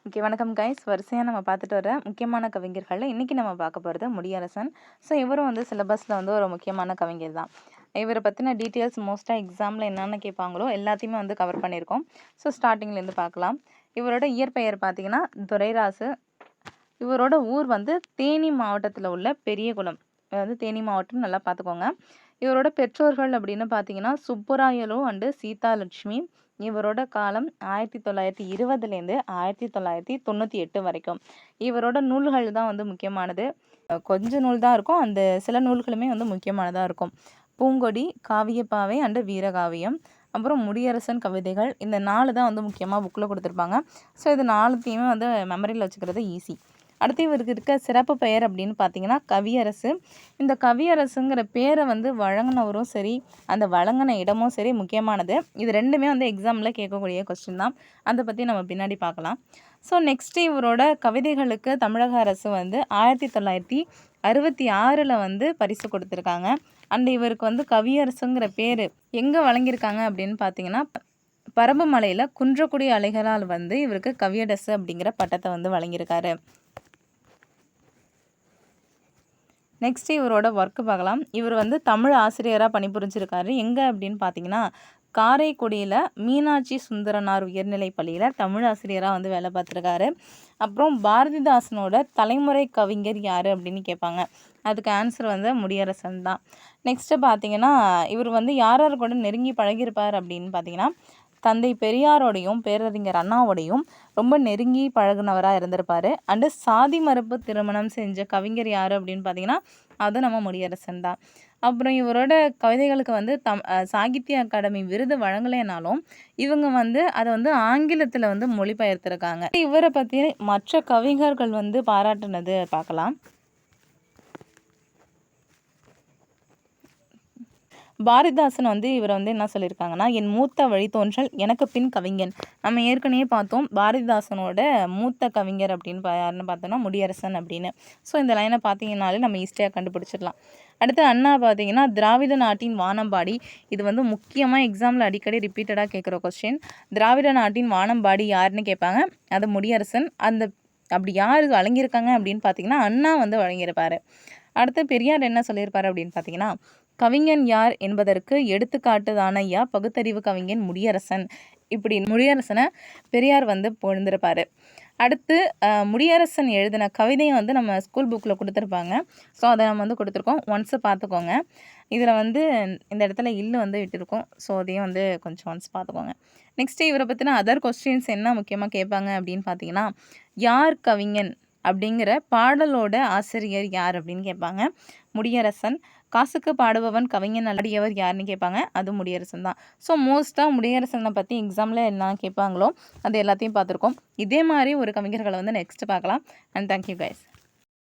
Okay வணக்கம் guys. வரிசையாக நம்ம பார்த்துட்டு வர முக்கியமான கவிஞர்களில் இன்றைக்கி நம்ம பார்க்க போகிறது முடியரசன். ஸோ இவரும் வந்து சிலபஸில் வந்து ஒரு முக்கியமான கவிஞர் தான். இவரை பற்றின டீட்டெயில்ஸ் மோஸ்ட்டாக எக்ஸாமில் என்னென்ன கேட்பாங்களோ எல்லாத்தையுமே வந்து கவர் பண்ணியிருக்கோம். ஸோ ஸ்டார்டிங்லேருந்து பார்க்கலாம். இவரோட இயற்பெயர் பார்த்தீங்கன்னா துரைராசு. இவரோட ஊர் வந்து தேனி மாவட்டத்தில் உள்ள பெரியகுளம். வந்து தேனி மாவட்டம், நல்லா பார்த்துக்கோங்க. இவரோட பெற்றோர்கள் அப்படின்னு பார்த்தீங்கன்னா சுப்புராயலு அண்டு சீதாலட்சுமி. இவரோட காலம் 1920லேருந்து 1998 வரைக்கும். இவரோட நூல்கள் தான் வந்து முக்கியமானது. கொஞ்சம் நூல் தான் இருக்கும். அந்த சில நூல்களுமே வந்து முக்கியமானதாக இருக்கும். பூங்கொடி, காவியப்பாவை அண்டு வீரகாவியம், அப்புறம் முடியரசன் கவிதைகள். இந்த 4 தான் வந்து முக்கியமாக புக்கில் கொடுத்துருப்பாங்க. ஸோ இது 4த்தையுமே வந்து மெமரியில் வச்சுக்கிறது ஈஸி. அடுத்து இவருக்கு இருக்க சிறப்பு பெயர் அப்படின்னு பார்த்தீங்கன்னா கவியரசு. இந்த கவியரசுங்கிற பேரை வந்து வழங்கினவரும் சரி, அந்த வழங்கின இடமும் சரி முக்கியமானது. இது ரெண்டுமே வந்து எக்ஸாமில் கேட்கக்கூடிய கொஸ்டின் தான். அதை பற்றி நம்ம பின்னாடி பார்க்கலாம். ஸோ நெக்ஸ்ட்டு இவரோட கவிதைகளுக்கு தமிழக அரசு வந்து 1966 வந்து பரிசு கொடுத்துருக்காங்க. அண்ட் இவருக்கு வந்து கவியரசுங்கிற பேர் எங்கே வழங்கியிருக்காங்க அப்படின்னு பார்த்தீங்கன்னா பரம்புமலையில் குன்றக்குடி அலைகளால் வந்து இவருக்கு கவியரசு அப்படிங்கிற பட்டத்தை வந்து வழங்கியிருக்காரு. நெக்ஸ்ட்டு இவரோட ஒர்க்கு பார்க்கலாம். இவர் வந்து தமிழ் ஆசிரியராக பணிபுரிஞ்சிருக்காரு. எங்கே அப்படின்னு பார்த்தீங்கன்னா காரைக்குடியில் மீனாட்சி சுந்தரனார் உயர்நிலைப் பள்ளியில் தமிழ் ஆசிரியராக வந்து வேலை பார்த்துருக்காரு. அப்புறம் பாரதிதாசனோட தலைமுறை கவிஞர் யார் அப்படின்னு கேட்பாங்க. அதுக்கு ஆன்சர் வந்து முடியரசன் தான். நெக்ஸ்ட்டு பார்த்தீங்கன்னா இவர் வந்து யார் யார் கூட நெருங்கி பழகியிருப்பார் அப்படின்னு பார்த்தீங்கன்னா தந்தை பெரியாரோடையும் பேரறிஞர் அண்ணாவோடையும் ரொம்ப நெருங்கி பழகுனவராக இருந்திருப்பார். அண்டு சாதி மறுப்பு திருமணம் செஞ்ச கவிஞர் யார் அப்படின்னு பார்த்தீங்கன்னா அது நம்ம முடியரசன் தான். அப்புறம் இவரோட கவிதைகளுக்கு வந்து சாகித்ய அகாடமி விருது வழங்கலைனாலும் இவங்க வந்து அதை வந்து ஆங்கிலத்தில் வந்து மொழிபெயர்த்திருக்காங்க. இவரை பற்றி மற்ற கவிஞர்கள் வந்து பாராட்டுனது பார்க்கலாம். பாரதிதாசன் வந்து இவரை வந்து என்ன சொல்லியிருக்காங்கன்னா என் மூத்த வழித்தோன்றல் எனக்கு பின் கவிஞன். நம்ம ஏற்கனவே பார்த்தோம் பாரதிதாசனோட மூத்த கவிஞர் அப்படின்னு யாருன்னு பார்த்தோம்னா முடியரசன் அப்படின்னு. ஸோ இந்த லைனை பார்த்தீங்கன்னாலே நம்ம ஈஸியாக கண்டுபிடிச்சிடலாம். அடுத்து அண்ணா பார்த்தீங்கன்னா திராவிட நாட்டின் வானம்பாடி. இது வந்து முக்கியமாக எக்ஸாமில் அடிக்கடி ரிப்பீட்டடாக கேட்குற கொஸ்டின். திராவிட நாட்டின் வானம்பாடி யாருன்னு கேட்பாங்க. அது முடியரசன். அப்படி யார் வழங்கியிருக்காங்க அப்படின்னு பார்த்தீங்கன்னா அண்ணா வந்து வழங்கியிருப்பார். அடுத்து பெரியார் என்ன சொல்லியிருப்பார் அப்படின்னு பார்த்தீங்கன்னா கவிஞன் யார் என்பதற்கு எடுத்துக்காட்டு தானையா பகுத்தறிவு கவிஞன் முடியரசன். இப்படி முடியரசனை பெரியார் வந்து புகழ்ந்திருப்பார். அடுத்து முடியரசன் எழுதின கவிதையை வந்து நம்ம ஸ்கூல் புக்கில் கொடுத்துருப்பாங்க. ஸோ அதை நம்ம வந்து கொடுத்துருக்கோம். ஒன்ஸு பார்த்துக்கோங்க. இதில் வந்து இந்த இடத்துல இல்லு வந்து விட்டுருக்கோம். ஸோ அதையும் வந்து கொஞ்சம் ஒன்ஸ் பார்த்துக்கோங்க. நெக்ஸ்ட்டு இவரை பற்றின அதர் கொஸ்டின்ஸ் என்ன முக்கியமாக கேட்பாங்க அப்படின்னு பார்த்தீங்கன்னா யார் கவிஞன் அப்படிங்கிற பாடலோட ஆசிரியர் யார் அப்படின்னு கேட்பாங்க. முடியரசன். காசுக்கு பாடுபவன் கவிஞன் அடியவர் யாருன்னு கேட்பாங்க. அது முடியரசன் தான். ஸோ மோஸ்ட்டாக முடியரசனை பற்றி எக்ஸாமில் என்ன கேட்பாங்களோ அது எல்லாத்தையும் பார்த்துருக்கோம். இதே மாதிரி ஒரு கவிஞர்களை வந்து நெக்ஸ்ட்டு பார்க்கலாம். And thank you guys.